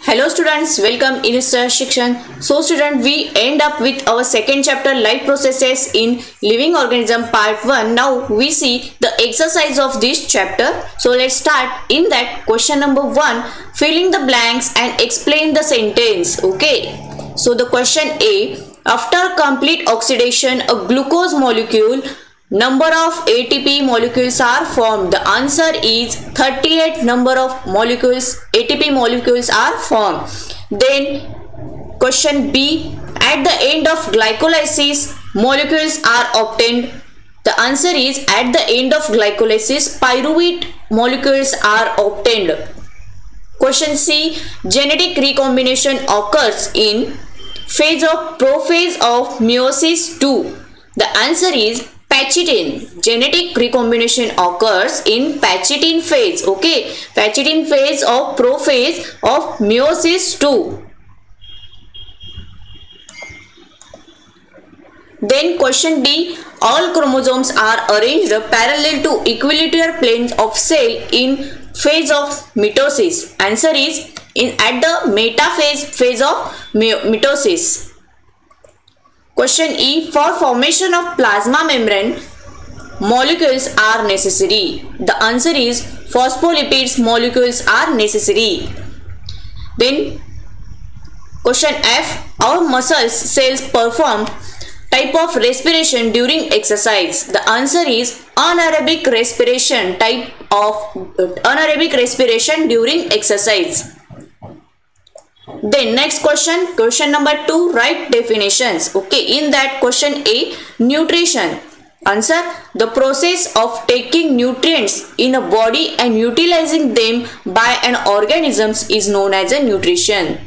Hello students, welcome in Star Shikshan. So student, we end up with our second chapter, life processes in living organism part 1. Now we see the exercise of this chapter. So let's start. In that, question number 1, fill in the blanks and explain the sentence. Okay. So the question A, after complete oxidation, a glucose molecule, number of ATP molecules are formed. The answer is 38 number of molecules, ATP molecules are formed. Then question B, at the end of glycolysis, molecules are obtained. The answer is at the end of glycolysis, pyruvate molecules are obtained. Question C, genetic recombination occurs in phase of prophase of meiosis II. The answer is Pachitin. Genetic recombination occurs in Pachitin phase. Okay, Pachitin phase of prophase of meiosis II. Then question D, all chromosomes are arranged parallel to equilibrium planes of cell in phase of mitosis. Answer is at the metaphase phase of mitosis. Question E, for formation of plasma membrane, molecules are necessary. The answer is phospholipids molecules are necessary. Then question F, our muscles cells perform type of respiration during exercise. The answer is anaerobic respiration, type of anaerobic respiration during exercise. Then next question, question number 2, write definitions. Okay, in that question A, nutrition. Answer, the process of taking nutrients in a body and utilizing them by an organism is known as a nutrition.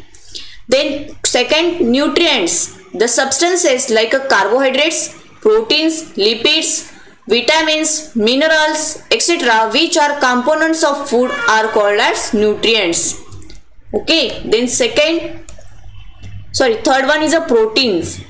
Then second, nutrients, the substances like a carbohydrates, proteins, lipids, vitamins, minerals, etc., which are components of food are called as nutrients. Okay, then third one is a proteins.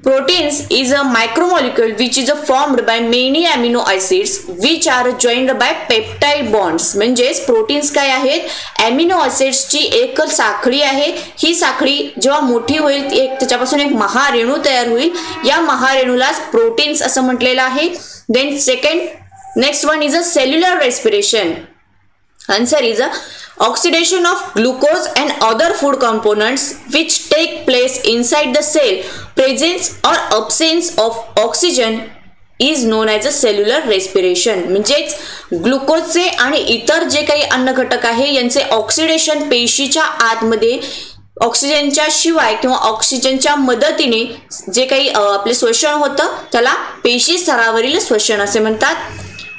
Proteins is a macromolecule which is formed by many amino acids which are joined by peptide bonds. म्हणजेच proteins काय आहेत, amino acids ची एक साखळी आहे. ही साखळी जेव्हा मोठी होईल एक त्याच्यापासून एक महारेणू तयार होईल. या महारेणूलाच प्रोटीन्स असं म्हटलेलं आहे. Then next one is a cellular respiration. Answer is a oxidation of glucose and other food components which take place inside the cell. Presence or absence of oxygen is known as a cellular respiration. म्हणजेच ग्लुकोजचे आणि इतर जे काही अन्न घटक आहे यांचे oxidation पेशीच्या आतमध्ये ऑक्सिजनच्या शिवाय किंवा ऑक्सिजनच्या मदतीने जे काही आपले श्वसन होतं त्याला पेशी स्तरावरील श्वसन असे म्हणतात.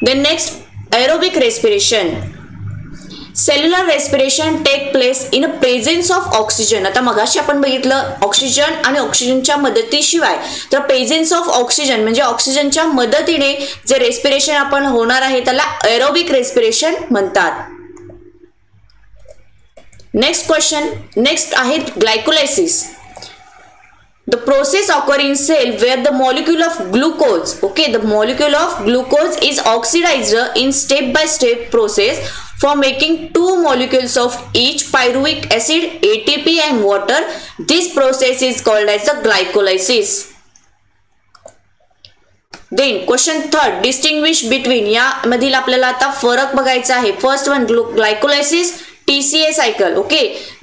Then next aerobic respiration. Cellular respiration take place in presence of oxygen. आता मगाशी आपण बघितलं ऑक्सिजन आणि ऑक्सिजनच्या मदतीशिवाय, तर प्रेझेन्स ऑफ ऑक्सिजन म्हणजे ऑक्सिजनच्या मदतीने जे रेस्पिरेशन आपण होणार आहे त्याला एरोबिक रेस्पिरेशन म्हणतात. नेक्स्ट आहे glycolysis. The process occur in cell where the molecule of glucose, okay, the molecule of glucose is oxidized in step-by-step process for making two molecules of each pyruvic acid, ATP and water. This process is called as the glycolysis. Then question third, distinguish between. या मधील आपल्याला आता फरक बघायचा आहे. First one glycolysis, TCA cycle. Okay,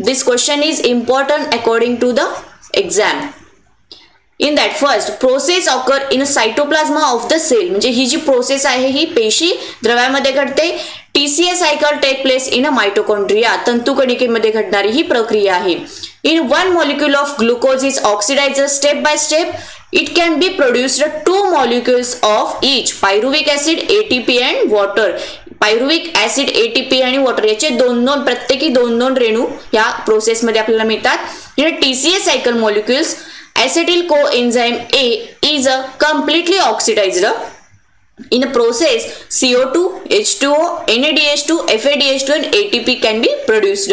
this question is important according to the exam. In that first process occur in cytoplasma of the cell. म्हणजे ही जी process आहे ही पेशी द्रव्यामध्ये घडते. TCA cycle take place in a mitochondria. तंतुकणिकेमध्ये घडणारी ही प्रक्रिया आहे. In one molecule of glucose is oxidized step by step. It can be produced two molecules of each pyruvic acid, ATP and water. Pyruvic acid, ATP आणि water याचे प्रत्येकी दोन रेणू या process मध्ये आपल्याला मिळतात. TCA cycle molecules, acetyl coenzyme A is completely oxidized. In a process, CO2, H2O, NADH2, FADH2 and ATP can be produced.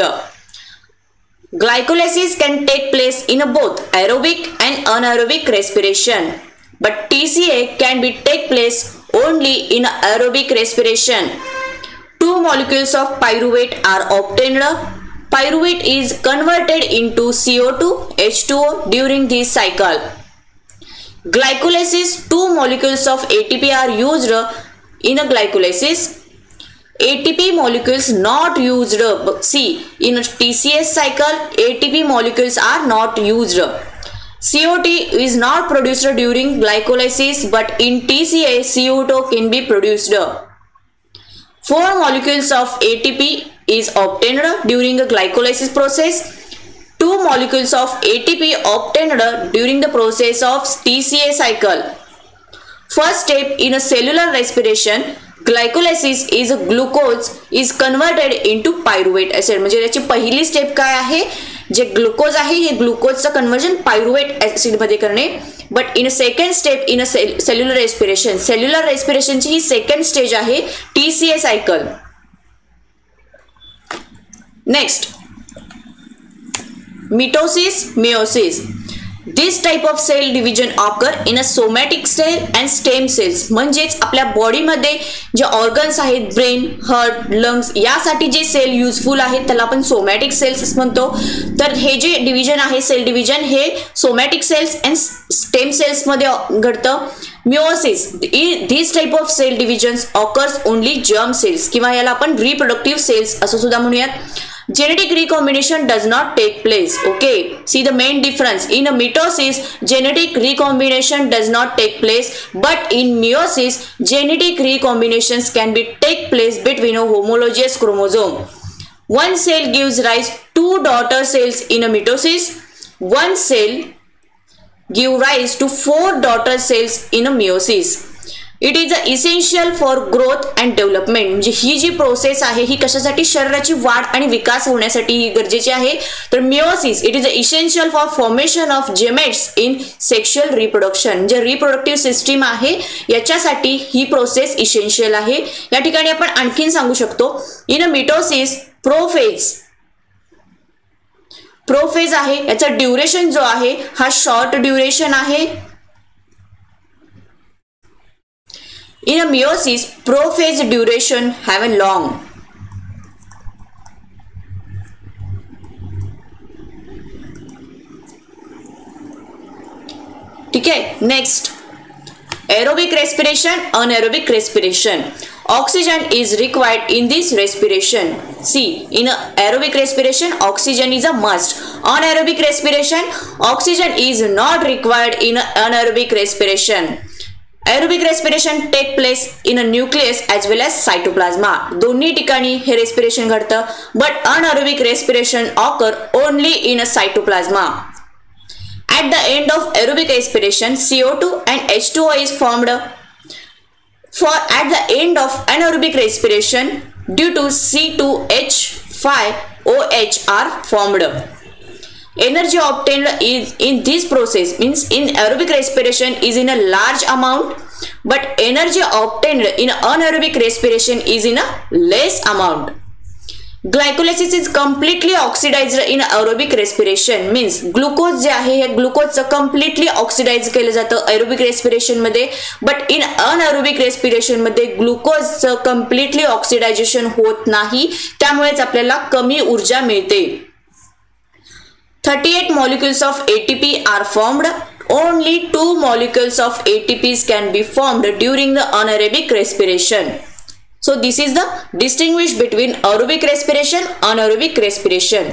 Glycolysis can take place in both aerobic and anaerobic respiration, but TCA can take place only in aerobic respiration. Two molecules of pyruvate are obtained. pyruvate is converted into CO2, H2O during this cycle. Glycolysis, 2 molecules of ATP are used in a glycolysis. ATP molecules not used. See, in a TCS cycle, ATP molecules are not used. CO2 is not produced during glycolysis, but in TCA, CO2 can be produced. 4 molecules of ATP is obtained during the glycolysis process. 2 molecules of ATP obtained during the process of TCA cycle. First step in a cellular respiration, glycolysis is glucose is converted into pyruvate acid. म्हणजे याची पहिली step काय आहे, जे glucose आहे हे ग्लुकोजचं conversion pyruvate acid मध्ये करणे. But in second step in cellular respiration ची ही सेकंड स्टेज आहे TCA cycle. Next, mitosis, meiosis. This type of cell division occur in a somatic cell and stem cells. म्हणजेच आपल्या body मध्ये जे organs आहेत, brain, heart, lungs, यासाठी जे sale useful आहेत त्याला आपण सोमॅटिक सेल्स म्हणतो. तर हे जे डिव्हिजन आहे, सेल डिव्हिजन, हे somatic cells and stem cells मध्ये घडतं. Meiosis, this type of cell divisions occurs only germ cells, किंवा याला आपण रिप्रोडक्टिव्ह सेल्स असं सुद्धा म्हणूयात. Genetic recombination does not take place. Okay, see the main difference. In a mitosis, genetic recombination does not take place, but in meiosis, genetic recombinations can be take place between a homologous chromosome. One cell gives rise to 2 daughter cells in a mitosis. One cell gives rise to 4 daughter cells in a meiosis. It is essential for growth and development. म्हणजे ही जी process आहे ही कशासाठी, शरीराची वाढ आणि विकास होण्यासाठी ही गरजेची आहे. तर meiosis, it is essential for formation of gametes in sexual reproduction. जे रिप्रोडक्टिव्ह सिस्टीम आहे याच्यासाठी ही प्रोसेस इसेन्शियल आहे. या ठिकाणी आपण आणखीन सांगू शकतो, इन अ मिटोसिस प्रोफेज आहे, याचा ड्युरेशन जो आहे हा शॉर्ट ड्युरेशन आहे. In a meiosis, prophase duration have a long. ठीक है. Next, aerobic respiration, anaerobic respiration. Oxygen is required in this respiration. See, in aerobic respiration, oxygen is a must. Anaerobic respiration, oxygen is not required in anaerobic respiration. Aerobic respiration take place in a nucleus as well as cytoplasma. दोन्ही ठिकाणी हे respiration घडतं, but anaerobic respiration occur only in a cytoplasma. At the end of aerobic respiration, CO2 and H2O is formed. At the end of anaerobic respiration, due to C2H5OH are formed. Energy obtained in this process, means in aerobic respiration, is in a large amount, but energy obtained in anaerobic respiration is in a less amount. Glycolysis is completely oxidized in aerobic respiration, means glucose जे आहे हे ग्लुकोजचं completely oxidize केलं जातं aerobic respiration मध्ये, but in anaerobic respiration मध्ये ग्लुकोजचं completely oxidization होत नाही, त्यामुळेच आपल्याला कमी ऊर्जा मिळते. 38 molecules of ATP are formed. Only 2 molecules of ATPs can be formed during the anaerobic respiration. So this is the distinguish between aerobic respiration, anaerobic respiration.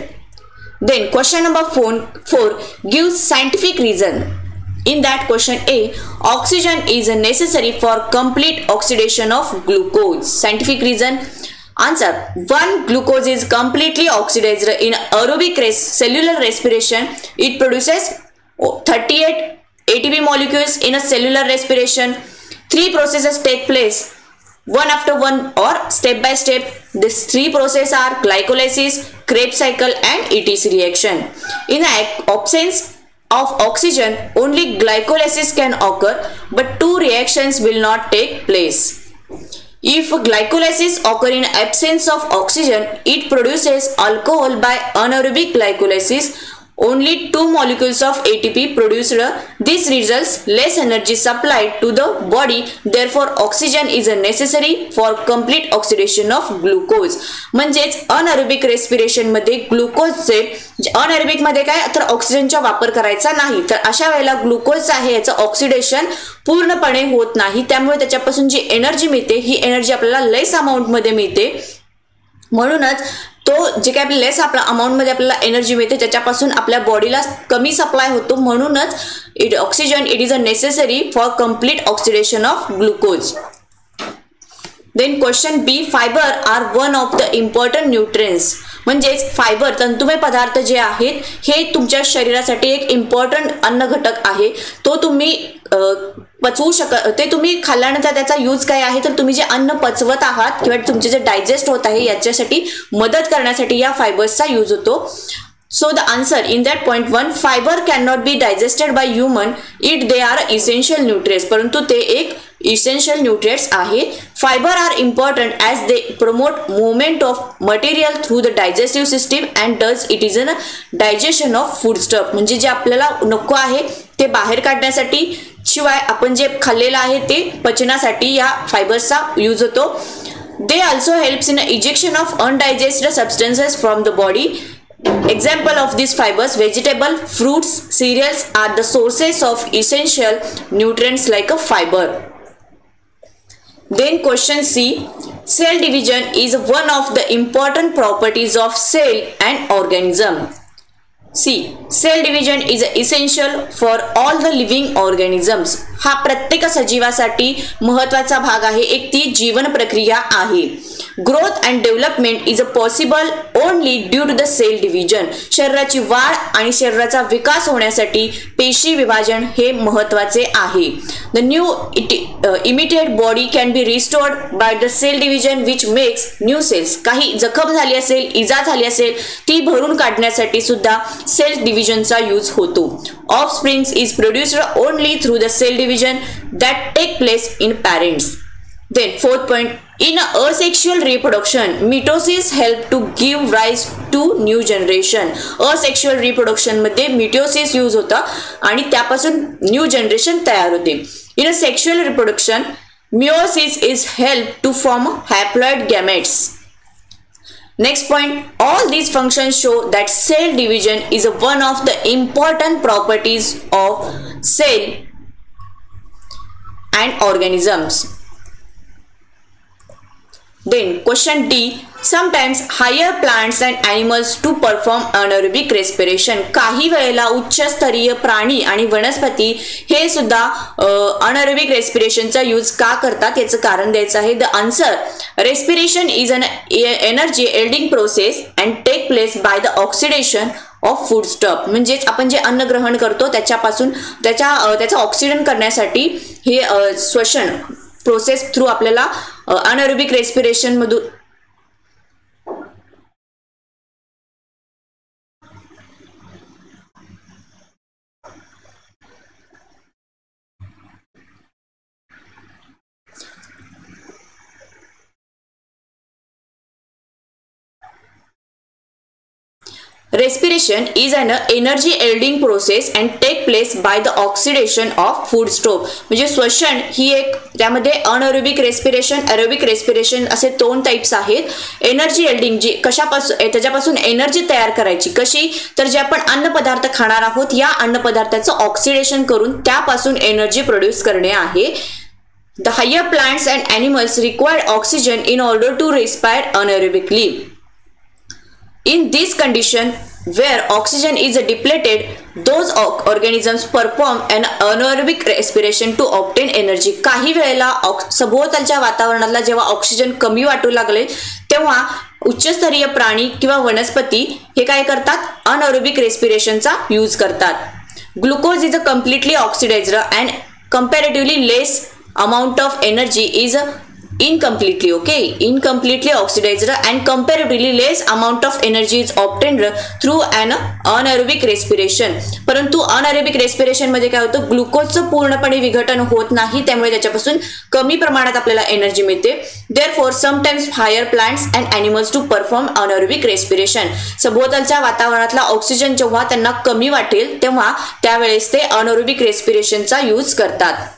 Then question number 4 gives scientific reason. In that question A, oxygen is necessary for complete oxidation of glucose. Scientific reason. Answer, 1 glucose is completely oxidized in aerobic cellular respiration. It produces 38 ATP molecules in a cellular respiration. 3 processes take place, one after one or step by step. These 3 processes are glycolysis, Krebs cycle and ETC reaction. In the absence of oxygen, only glycolysis can occur, but 2 reactions will not take place. If glycolysis occurs in absence of oxygen, it produces alcohol by anaerobic glycolysis. only 2 molecules of ATP produced. This results less energy supplied to the body. Therefore, oxygen is necessary for complete oxidation of glucose. म्हणजेच anaerobic respiration मध्ये ग्लुकोजचे anaerobic मध्ये काय तर ऑक्सिजनचा वापर करायचा नाही, तर अशा वेळेला ग्लुकोज आहे याचं ऑक्सिडेशन पूर्णपणे होत नाही, त्यामुळे त्याच्यापासून जी एनर्जी मिळते ही एनर्जी आपल्याला लेस अमाउंट मध्ये मिळते. म्हणूनच तो जे काही आपल्या लेस आपल्या अमाउंट मध्ये आपल्याला एनर्जी मिळते त्याच्यापासून आपल्या बॉडीला कमी सप्लाय होतो. म्हणूनच oxygen it is a necessary for complete oxidation of glucose. Then question B, fibre are one of the important nutrients. म्हणजेच फायबर तंतुमय पदार्थ जे आहेत हे तुमच्या शरीरासाठी एक इम्पॉर्टंट अन्न घटक आहे. तो तुम्ही पचवू ते तुम्ही खाल्ल्यानंतर त्याचा यूज काय आहे तर तुम्ही जे अन्न पचवत आहात किंवा तुमचे जे डायजेस्ट होत आहे याच्यासाठी मदत करण्यासाठी या फायबर्सचा यूज होतो. So the answer in that point 1, fiber cannot be digested by human, they are essential nutrients. परंतु ते एक essential nutrients आहे. Fiber are important as they promote movement of material through the digestive system and thus it is a digestion of foodstuff. म्हणजे जे आपल्याला नको आहे ते बाहेर काढण्यासाठी शिवाय आपण जे खाल्लेलं आहे ते पचनासाठी या फायबर्सचा यूज होतो. They also helps in ejection of undigested substances from the body. Example of these fibers, vegetable, fruits, cereals are the sources of essential nutrients like a fiber. Then question C, cell division is one of the important properties of cell and organism. C, cell division is essential for all the living organisms. हा प्रत्येक सजीवासाठी महत्त्वाचा भाग आहे, एक ती जीवन प्रक्रिया आहे. Growth and development is possible only due to the cell division. शरीराची वाढ आणि शरीराचा विकास होण्यासाठी पेशी विभाजन हे महत्त्वाचे आहे. The new emitted body can be restored by the cell division which makes new cells. काही जखम झाली असेल, इजा झाली असेल ती भरून काढण्यासाठी सुद्धा सेल डिव्हिजनचा यूज होतो. Offspring is produced only through the cell division that take place in parents. Then fourth point, in asexual reproduction, mitosis help to give rise to new generation. Asexual reproduction मध्ये mitosis use होता आणि त्यापासून new generation तयार होते. In a sexual reproduction, meiosis is help to form haploid gametes. Next point, all these functions show that cell division is one of the important properties of cell and organisms. Then question D, sometimes higher plants and animals to perform anaerobic respiration. काही वेळेला उच्च स्तरीय प्राणी आणि वनस्पती हे सुद्धा anaerobic रेस्पिरेशनचा use का करतात याचं कारण द्यायचं आहे. The answer, respiration is an energy yielding process and take place by the oxidation of food stuff. म्हणजेच आपण जे अन्न ग्रहण करतो त्याच्यापासून त्याचं ऑक्सिडन करण्यासाठी हे श्वसन प्रोसेस थ्रू आपल्याला अनएरोबिक रेस्पिरेशन मधून Respiration is an energy yielding process and take place by the oxidation of food stuff. म्हणजे श्वसन ही एक त्यामध्ये अनएरोबिक रेस्पिरेशन, एरोबिक रेस्पिरेशन असे दोन टाइप्स आहेत. एनर्जी यील्डिंग जी कशापासून त्याच्यापासून एनर्जी तयार करायची कशी तर जे आपण अन्न पदार्थ खाणार आहोत या अन्न पदार्थाचं ऑक्सिडेशन करून त्यापासून एनर्जी प्रोड्यूस करणे आहे. The higher plants and animals require oxygen in order to respire anaerobically. In this condition, where oxygen is depleted, those organisms perform an anaerobic respiration to obtain energy. काही वेळेला सभोवतालच्या वातावरणाला जेव्हा oxygen कमी वाटू लागले तेव्हा उच्चस्तरीय प्राणी किंवा वनस्पती हे काय करतात अनएरोबिक रेस्पिरेशनचा यूज करतात. Glucose is a completely oxidised and comparatively less amount of energy is incompletely. Okay, incompletely oxidized and comparatively less amount of energy is obtained through an anaerobic respiration. परंतु अनएरोबिक रेस्पिरेशन मध्ये काय होतं, ग्लुकोजचं पूर्णपणे विघटन होत नाही, त्यामुळे त्याच्यापासून कमी प्रमाणात आपल्याला एनर्जी मिळते. Therefore sometimes higher plants and animals to perform anaerobic respiration. सभोवतालच्या वातावरणातला ऑक्सिजन जेव्हा त्यांना कमी वाटेल तेव्हा त्यावेळेस ते अनएरोबिक रेस्पिरेशनचा यूज करतात.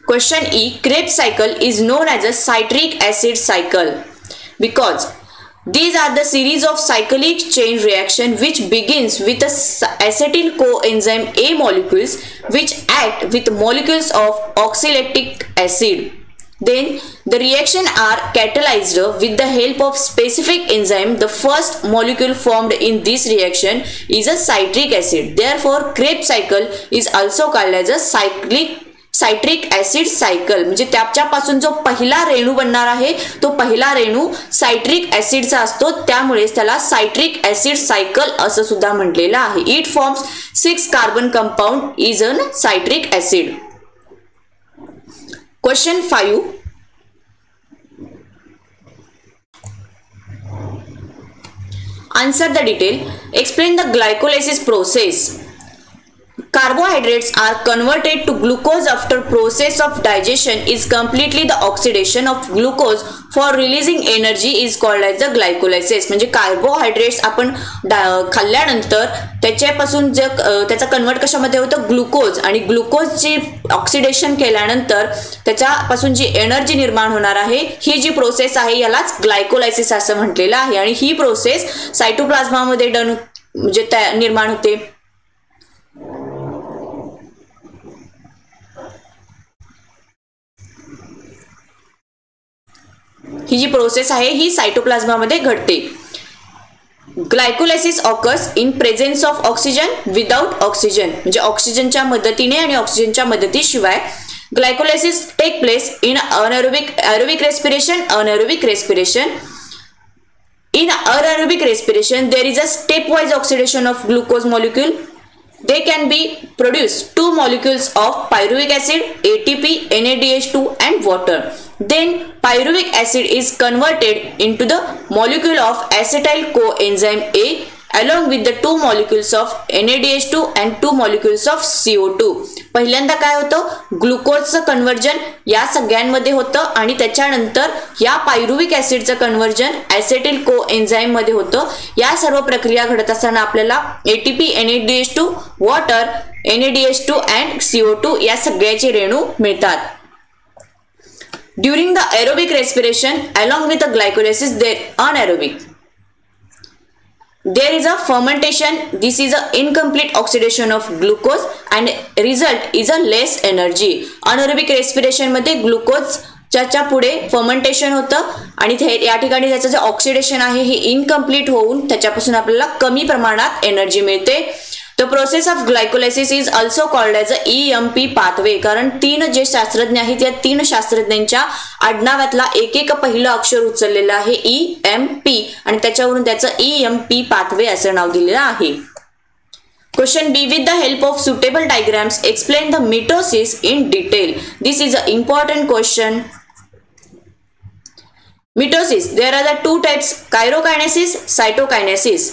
Question E. Krebs cycle is known as a citric acid cycle because these are the series of cyclic chain reaction which begins with a acetyl coenzyme A molecules which act with molecules of oxalic acid. Then the reaction are catalyzed with the help of specific enzyme. The first molecule formed in this reaction is a citric acid. Therefore Krebs cycle is also called as a citric acid cycle. म्हणजे त्याच्यापासून जो पहिला रेणू बनणार आहे तो पहिला रेणू citric ऍसिडचा असतो, त्यामुळे त्याला सायट्रिक ऍसिड सायकल असं सुद्धा म्हटलेलं आहे. It forms 6 carbon compound is an citric acid. Question 5. Answer the detail. Explain the glycolysis process. Carbohydrates are converted to glucose after process of digestion is completely the oxidation of glucose for releasing energy is called as the glycolysis. म्हणजे carbohydrates आपण खाल्ल्यानंतर त्याच्यापासून जे त्याचा convert कशामध्ये होतं, glucose, आणि ग्लुकोजची ऑक्सिडेशन केल्यानंतर त्याच्यापासून जी एनर्जी निर्माण होणार आहे ही जी प्रोसेस आहे यालाच ग्लायकोलायसिस असं म्हटलेलं आहे. आणि ही प्रोसेस सायटोप्लाझ्मामध्ये म्हणजे निर्माण होते. ही जी प्रोसेस आहे ही सायटोप्लाझ्मामध्ये घडते. Glycolysis occurs in presence of oxygen without oxygen. म्हणजे ऑक्सिजनच्या मदतीने आणि ऑक्सिजनच्या मदतीशिवाय glycolysis take place in aerobic respiration. In anaerobic respiration there is a stepwise oxidation of glucose molecule. They can be produced 2 molecules of pyruvic acid, ATP, NADH2 and water. Then pyruvic acid is converted into the molecule of acetyl coenzyme A along with the 2 molecules of NADH2 and 2 molecules of CO2. पहिल्यांदा काय होतं, ग्लुकोजचं conversion या सगळ्यांमध्ये होतं आणि त्याच्यानंतर या pyruvic ऍसिडचं conversion ऍसेटिल कोएन्झाइम मध्ये होतं. या सर्व प्रक्रिया घडत असताना आपल्याला ATP, NADH2, water, NADH2 and CO2 या सगळ्याचे रेणू मिळतात. During the aerobic respiration along with the glycolysis anaerobic there is a fermentation. This is a incomplete oxidation of glucose and result is a less energy. Anaerobic respiration मध्ये glucose च्या पुढे fermentation होतं आणि या ठिकाणी त्याचं जे ऑक्सिडेशन आहे हे इनकम्प्लीट होऊन त्याच्यापासून आपल्याला कमी प्रमाणात एनर्जी मिळते. The process of glycolysis is also called as a EMP pathway. कारण 3 जे शास्त्रज्ञ आहेत या 3 शास्त्रज्ञांच्या आडनावातला एक पहिलं अक्षर उचललेलं आहे EMP आणि त्याच्यावरून त्याचं EMP pathway असं नाव दिलेलं आहे. Question B. With the help of suitable diagrams explain the mitosis in detail. This is an important question. Mitosis. There are the 2 types, chirokinesis, cytokinesis.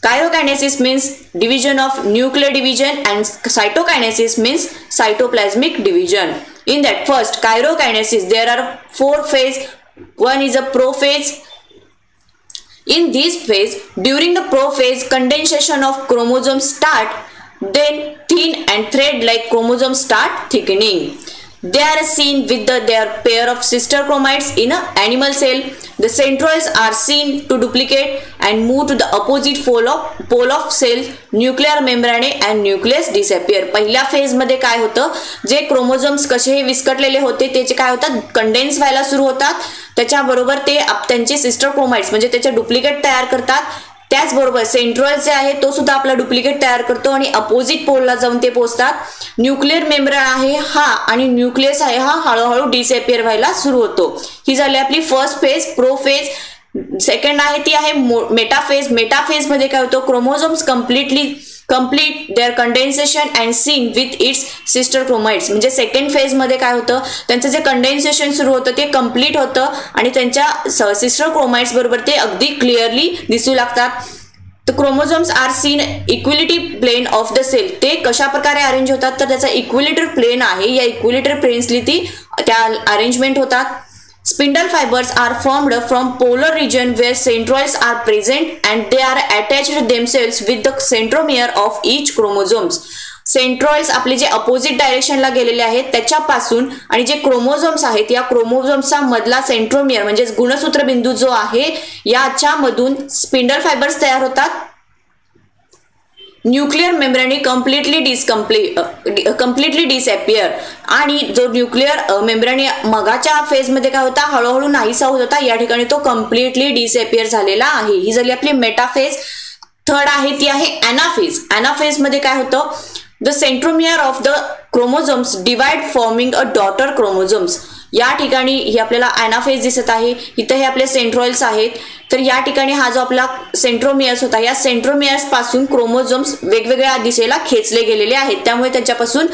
Chirokinesis means division of nuclear division and cytokinesis means cytoplasmic division. In that first chirokinesis there are 4 phases. One is a prophase. In this phase, during the prophase, condensation of chromosomes start, then thin and thread-like chromosomes start thickening. They are seen with their pair of sister chromates in an animal cell. The centrioles are seen to duplicate and move to the opposite pole of cell. Nuclear membrane and nucleus disappear. पहिल्या phase मध्ये काय होतं, जे chromosomes कसे विस्कटलेले होते त्याचे काय होतात, कंडेन्स व्हायला सुरू होतात. त्याच्याबरोबर ते त्यांचे सिस्टर क्रोमाइट्स म्हणजे त्याचे डुप्लिकेट तयार करतात. त्याचबरोबर सेंट्रोइड जे आहे तो सुद्धा आपला डुप्लिकेट तयार करतो आणि अपोजिट पोलला जाऊन ते पोहोचतात. न्यूक्लिअर मेम्ब्रेन आहे हा आणि न्यूक्लियस आहे हा हळूहळू डिसअपियर व्हायला सुरू होतो. ही झाली आपली फर्स्ट फेज, प्रोफेज. सेकंड आहे ती आहे मेटाफेज. मेटाफेज मध्ये काय होतं, chromosomes completely complete their condensation and syn with its sister chromides. म्हणजे सेकंड फेज मध्ये काय होतं, त्यांचं जे कंडेन्सेशन सुरू होतं ते कंप्लीट होतं आणि त्यांच्या सिस्टर क्रोमाइड्स बरोबर ते अगदी क्लिअरली दिसू लागतात. The chromosomes are seen equality plane of the cell. ते कशा प्रकारे अरेंज होतात तर त्याचा इक्विलिटर प्लेन आहे, या इक्विलिटर प्लेन्सली ती त्या अरेंजमेंट होतात. Spindle fibers are formed from polar region where centroids are present and they are attached themselves with the centromere of each chromosomes. Centroids आपले जे अपोजिट डायरेक्शनला गेलेले आहेत त्याच्यापासून आणि जे क्रोमोझोम्स आहेत या क्रोमोझोम्सचा मधला सेंट्रोमियर म्हणजे गुणसूत्र बिंदू जो आहे याच्या मधून स्पिंडल फायबर्स तयार होतात. न्यूक्लियर मेम्ब्रेन कम्प्लिटली डिसअपियर आणि जो न्यूक्लियर मेम्ब्रेन मगाच्या फेज मध्ये काय होता हळूहळू नाहीसा होत होता, या ठिकाणी तो कम्प्लिटली डिसअपियर झालेला आहे. ही झाली आपली मेटाफेज. थर्ड आहे ती आहे एनाफेज. एनाफेज मध्ये काय होतं, the centromere of the chromosomes divide forming a daughter chromosomes. या ठिकाणी ही आपल्याला एनाफेज दिसत आहे, इथे हे आपले सेंट्रॉइड्स आहेत. तर या ठिकाणी हा जो आपला सेंट्रोमियर्स होता या सेंट्रोमियर्स पासून क्रोमोझोम्स वेगवेगळ्या दिशेला खेचले गेलेले आहेत, त्यामुळे त्यांच्यापासून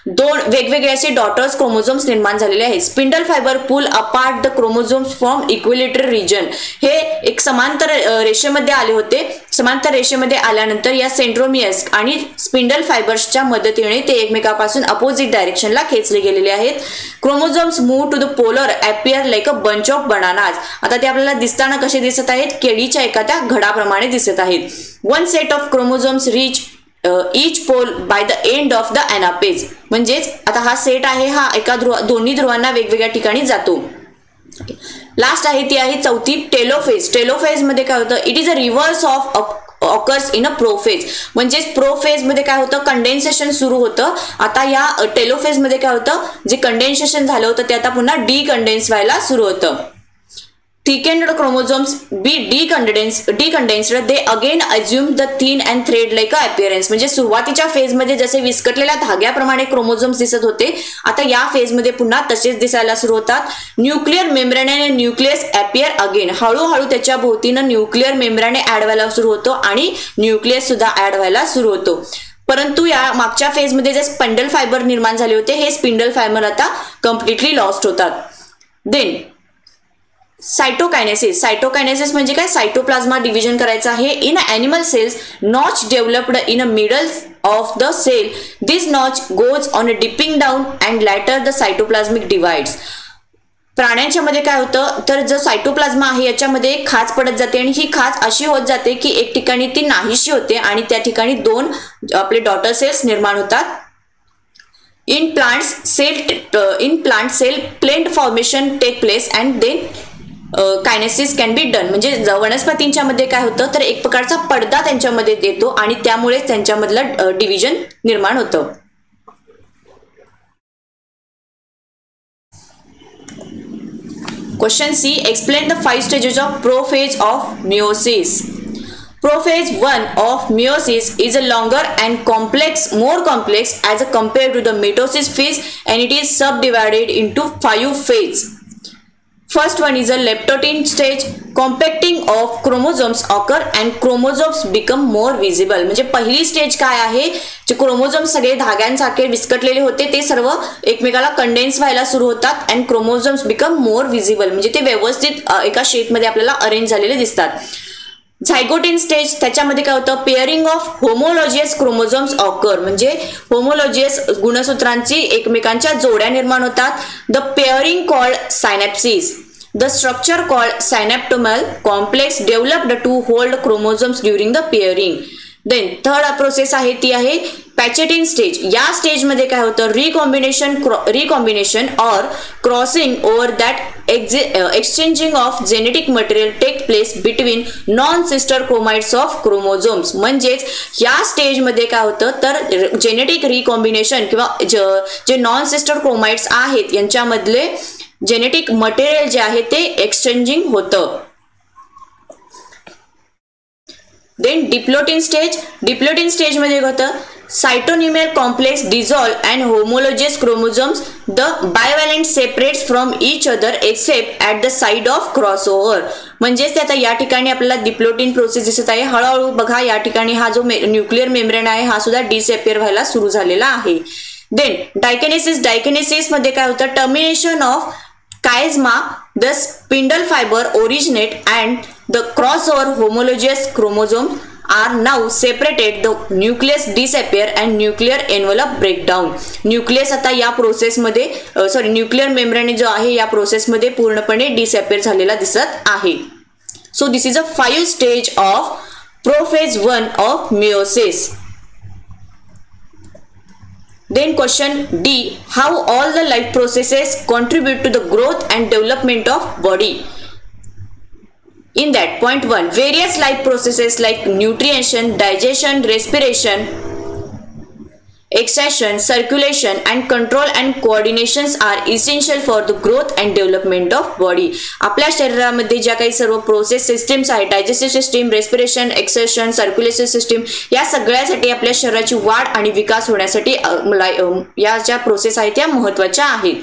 दोन वेगवेगळे असे डॉटर्स क्रोमोझोम्स निर्माण झालेले आहेत. Spindle fibre pull apart the chromosomes from equatorial region. हे एक समांतर रेषेमध्ये आले होते. समांतर रेषेमध्ये आल्यानंतर या सेंट्रोमियर्स आणि स्पिंडल फायबर्सच्या मदतीने ते एकमेकांपासून अपोजिट डायरेक्शनला खेचले गेलेले आहेत. Chromosomes move to the polar appear like a bunch of bananas. आता ते आपल्याला दिसताना कसे दिसत आहेत, केळीच्या एखाद्या घडाप्रमाणे दिसत आहेत. One set of chromosomes reach each pole by the end of the anaphase. म्हणजेच आता हा सेट आहे हा एका दोन्ही ध्रुवांना वेगवेगळ्या ठिकाणी जातो. लास्ट आहे ती आहे चौथी टेलोफेज. टेलोफेज मध्ये काय होतं, it is a reverse of occurs in a prophase. म्हणजेच प्रोफेज मध्ये काय होतं, कंडेन्सेशन सुरू होतं. आता या टेलोफेज मध्ये काय होतं, जे कंडेन्सेशन झालं होतं ते आता पुन्हा डीकंडेन्स व्हायला सुरू होतं. Thickened chromosomes be decondensed, they again assume the thin and thread like appearance. म्हणजे सुरुवातीच्या फेज मध्ये जसे विस्कटलेल्या धाग्याप्रमाणे क्रोमोझोम्स दिसत होते, आता या फेज मध्ये पुन्हा तसेच दिसायला सुरू होतात. न्यूक्लियर मेम्ब्रेन आणि न्यूक्लियस अपियर अगेन. हळूहळू त्याच्या भोवतीनं न्यूक्लियर मेम्ब्रेन ऍड व्हायला सुरू होतो आणि न्यूक्लियस सुद्धा ऍड व्हायला सुरू होतो. परंतु या मागच्या फेज मध्ये जे स्पिंडल फायबर निर्माण झाले होते हे स्पिंडल फायबर आता कम्प्लिटली लॉस्ट होतात. Then cytokinesis. सायटोकायनेसिस म्हणजे काय, सायटोप्लाझ्मा डिव्हिजन करायचं आहे. In animal cells notch developed in a middle of the cell. This notch goes on a dipping down and later the cytoplasmic divides. प्राण्यांच्या मध्ये काय होतं तर जो सायटोप्लाझ्मा आहे याच्यामध्ये एक खाच पडत जाते आणि ही खाच अशी होत जाते की एक ठिकाणी ती नाहीशी होते आणि त्या ठिकाणी दोन आपले डॉटर सेल्स निर्माण होतात. In plant cell plant formation take place and then kinesis can be done. म्हणजे वनस्पतींच्या मध्ये काय होतं तर एक प्रकारचा पडदा त्यांच्यामध्ये येतो आणि त्यामुळे त्यांच्यामधलं डिव्हिजन निर्माण होतं. Question C, explain the 5 stages of prophase of meiosis. Prophase 1 of meiosis is a longer and more complex as compared to the mitosis phase, and it is subdivided into 5 phases. First one is a leptotin stage. Compacting of chromosomes occur and chromosomes become more visible. म्हणजे पहिली stage काय आहे, जे chromosomes सगळे धाग्यांसारखे विस्कटलेले होते ते सर्व एकमेकाला कंडेन्स व्हायला सुरू होतात and chromosomes become more visible. म्हणजे ते व्यवस्थित एका शेप मध्ये आपल्याला अरेंज झालेले दिसतात. झायगोटिन स्टेज, त्याच्यामध्ये काय होतं, pairing of homologous chromosomes occur. म्हणजे होमोलॉजियस गुणसूत्रांची एकमेकांच्या जोड्या निर्माण होतात. The pairing called synapsis. The structure called synaptonemal complex developed to hold chromosomes during the pairing. Then third process आहे ती आहे पॅचेटिन स्टेज. या स्टेज मध्ये काय होतं, रिकॉम्बिनेशन और crossing over that exchanging of genetic material take place between non sister chromatids of chromosomes. म्हणजेच या स्टेज मध्ये काय होतं तर जेनेटिक रिकॉम्बिनेशन किंवा जे नॉन सिस्टर क्रोमाइड्स आहेत यांच्यामधले जेनेटिक मटेरियल जे आहे ते एक्सचेंजिंग होतं. Then diplotene stage. Diplotene stage मध्ये होतं cytonymal complex dissolve and homologous chromosomes, the bivalent separates from each other except at the side of crossover. म्हणजेच आता या ठिकाणी आपल्याला डिप्लोटिन प्रोसेस दिसत आहे. हळूहळू बघा या ठिकाणी हा जो न्यूक्लियर मेम्ब्रेन आहे हा सुद्धा डिसअपियर व्हायला सुरू झालेला आहे. देन डायकिनेसिस मध्ये काय होतं, termination of chiasma, the spindle fiber originate and the crossover homologous chromosomes are now separated, the nucleus disappear and nuclear envelope breakdown. Nucleus आता या प्रोसेस मध्ये न्यूक्लियर मेम्ब्रेन जो आहे या प्रोसेस मध्ये पूर्णपणे डिसअपियर झालेला दिसत आहे. So this is a 5 stage of prophase 1 of meiosis. Then question D, how all the life processes contribute to the growth and development of body. In that, point 1, various life processes like nutrition, digestion, respiration, extraction, circulation and control and coordinations are essential for the growth and development of body. आपल्या शरीरामध्ये ज्या काही सर्व process systems आहेत, digestive system, respiration, excretion, circulation system, या सगळ्यासाठी आपल्या शरीराची वाढ आणि विकास होण्यासाठी या ज्या प्रोसेस आहेत त्या महत्त्वाच्या आहेत.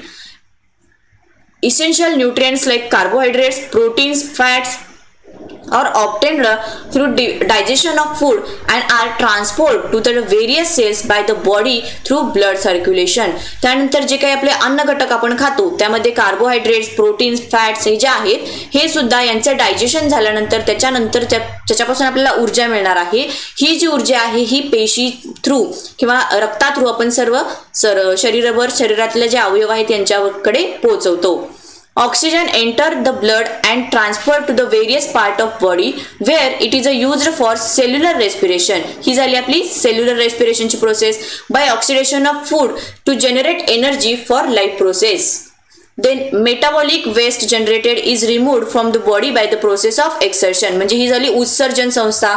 Essential nutrients like carbohydrates, proteins, fats are obtained through digestion of food and are transported to the various cells by the body through blood circulation. त्यानंतर जे काही आपले अन्न घटक आपण खातो त्यामध्ये कार्बोहायड्रेट्स, प्रोटीन्स, फॅट्स हे जे आहेत हे सुद्धा यांचं डायजेशन झाल्यानंतर त्याच्यापासून आपल्याला ऊर्जा मिळणार आहे. ही जी ऊर्जा आहे ही पेशी थ्रू किंवा रक्ता थ्रू आपण सर्व शरीरातले जे अवयव आहेत त्यांच्याकडे पोहोचवतो. Oxygen enter the blood and transfer to the various part of body where it is used for cellular respiration. ही झाली आपली cellular respiration ची process. By oxidation of food to generate energy for life process. Then metabolic waste generated is removed from the body by the process of exertion. म्हणजे ही झाली उत्सर्जन संस्था.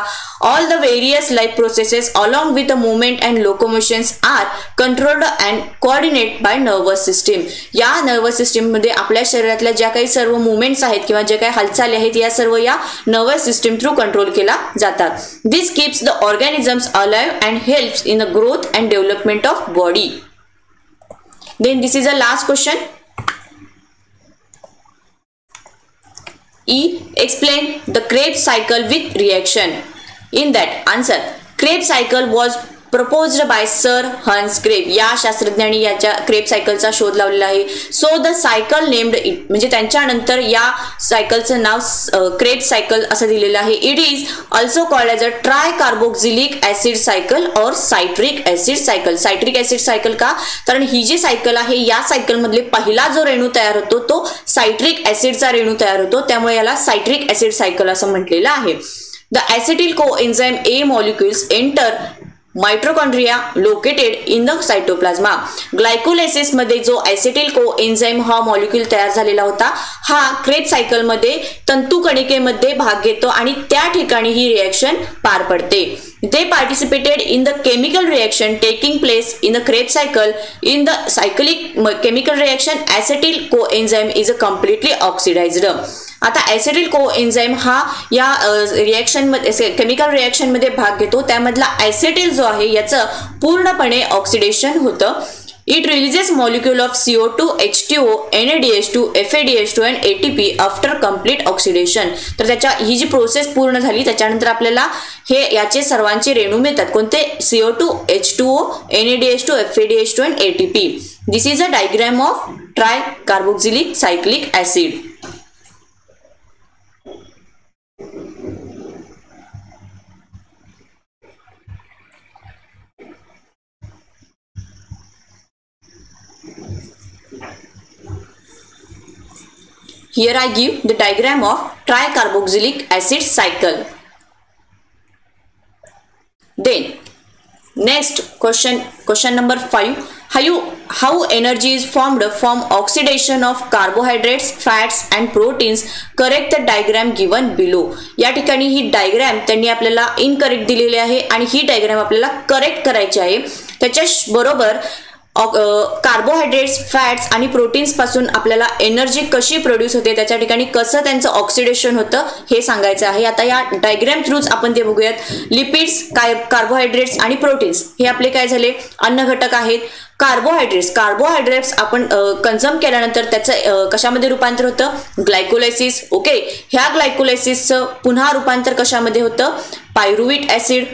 All the various life processes along with the movement and locomotions are controlled and coordinated by nervous system. या nervous system मध्ये आपल्या शरीरातल्या ज्या काही सर्व movements आहेत किंवा ज्या काही हालचाली आहेत या सर्व या nervous system through control केला जातात. This keeps the organisms alive and helps in the growth and development of body. Then this is the last question. E. Explain the Krebs cycle with reaction. In that, answer, Krebs cycle was proposed by Sir Hans Krebs. या शास्त्रज्ञांनी याच्या Krebs सायकलचा शोध लावलेला आहे. So the cycle named it, म्हणजे त्यांच्यानंतर या सायकलचं नाव क्रेब्स सायकल असं दिलेलं आहे. It is also called as a tri carboxylic acid cycle और citric acid cycle. Citric acid cycle का, कारण ही जी सायकल आहे या सायकल मधले पहिला जो रेणू तयार होतो तो सायट्रिक ऍसिडचा रेणू तयार होतो, त्यामुळे याला सायट्रिक ऍसिड सायकल असं म्हटलेलं आहे. The acetyl coenzyme A molecules enter mitochondria located in the cytoplasm. Glycolysis मध्ये जो ऍसिटिल कोएन्झाइम हा मॉलिक्यूल तयार झालेला होता हा क्रेब्स सायकल मध्ये तंतू कणिकेमध्ये भाग घेतो आणि त्या ठिकाणी ही रिएक्शन पार पडते. They participated in the chemical reaction taking place in the Krebs cycle. In the cyclic chemical reaction, acetyl coenzyme is completely oxidized. आता ऍसिटिल कोएन्झाइम हा या रिएक्शन मध्ये केमिकल रिएक्शन मध्ये भाग घेतो, त्यामधला ऍसिटिल जो आहे याचं पूर्णपणे ऑक्सिडेशन होतं. It releases molecule of CO2, H2O, NADH2, FADH2 and ATP after complete oxidation. तर त्याच्या ही जी प्रोसेस पूर्ण झाली त्याच्यानंतर आपल्याला हे याचे सर्वांचे रेणू मिळतात. कोणते? CO2, H2O, NADH2, FADH2 and ATP. This is a diagram of tricarboxylic cyclic acid. Here I give the diagram of tricarboxylic acid cycle. Then next question number 5. How energy is formed from oxidation of carbohydrates, fats and proteins. Correct the diagram given below. या ठिकाणी ही diagram त्यांनी आपल्याला incorrect दिलेली आहे आणि ही diagram आपल्याला correct करायची आहे. त्याच्या बरोबर कार्बोहायड्रेट्स, फॅट्स आणि प्रोटीन्स पासून आपल्याला एनर्जी कशी प्रोड्यूस होते, त्याच्या ठिकाणी कसं त्यांचं ऑक्सिडेशन होतं हे सांगायचं आहे. आता या डायग्राम थ्रूच आपण ते बघूयात. लिपिड्स, कार्बोहायड्रेट्स आणि प्रोटीन्स हे आपले काय झाले, अन्न घटक आहेत. कार्बोहायड्रेट्स आपण कन्झ्युम केल्यानंतर त्याचं कशामध्ये रूपांतर होतं, ग्लायकोलायसिस. ओके, ह्या ग्लायकोलायसिसचं पुन्हा रूपांतर कशामध्ये होतं, पायरुव्हिक ऍसिड.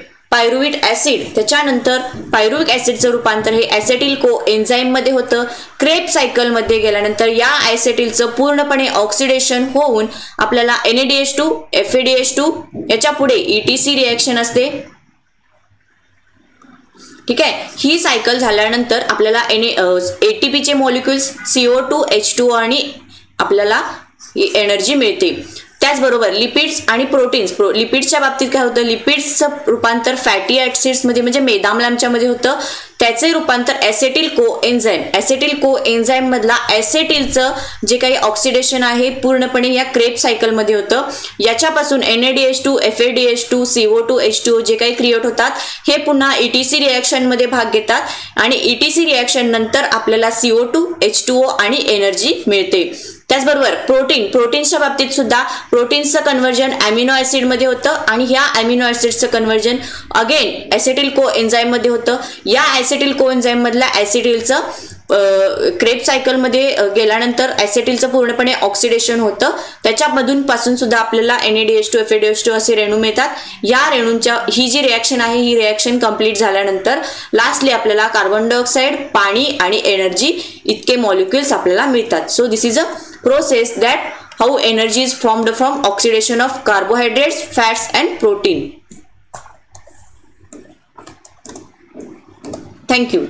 त्याच्यानंतर पायरुव्हिक ऍसिडचं रूपांतर हे ऍसेटिल को एन्झाईम मध्ये होतं. क्रेब्स सायकल मध्ये गेल्यानंतर या ऍसेटिलचं पूर्णपणे ऑक्सिडेशन होऊन आपल्याला NADH2, FADH2 याच्या पुढे ETC रिएक्शन असते. ठीक आहे, ही सायकल झाल्यानंतर आपल्याला ATP चे मॉलिक्युल्स CO2, H2O आणि आपल्याला एनर्जी मिळते. त्याचबरोबर लिपिड्स आणि प्रोटीन्स. लिपिड्सच्या बाबतीत काय होतं, लिपिड्सचं रूपांतर फॅटी ऍसिड्स मध्ये म्हणजे मेदाम्लांच्या मध्ये होतं. त्याचे रूपांतर ऍसेटिल को एन्झाईम मधला ऍसेटिलचं जे काही ऑक्सिडेशन आहे पूर्णपणे या क्रेब्स सायकल मध्ये होतं. याच्यापासून NADH2, FADH2, CO2, H2O जे काही क्रिएट होतात हे पुन्हा ETC रिएक्शन मध्ये भाग घेतात आणि ETC रिएक्शन नंतर आपल्याला CO2, H2O आणि एनर्जी मिळते. त्याचबरोबर प्रोटीन्सच्या बाबतीत सुद्धा प्रोटीन्सचं कन्व्हर्जन अॅमिनो ऍसिड मध्ये होतं आणि ह्या अॅमिनो ऍसिडचं कन्व्हर्जन अगेन ऍसेटिल को एन्झाईम मध्ये होतं. या ऍसेटिल को एन्झाईम मधल्या ऍसिटिलचं क्रेब्स सायकल मध्ये गेल्यानंतर ऍसेटिलचं पूर्णपणे ऑक्सिडेशन होतं. त्याच्यामधून पासून सुद्धा आपल्याला NADH2, FADH2 असे रेणू मिळतात. या रेणूंच्या ही जी रिएक्शन आहे ही रिएक्शन कंप्लीट झाल्यानंतर लास्टली आपल्याला कार्बन डायऑक्साईड, पाणी आणि एनर्जी इतके मॉलिक्युल्स आपल्याला मिळतात. So this is a process that how energy is formed from oxidation of carbohydrates, fats and protein. Thank you.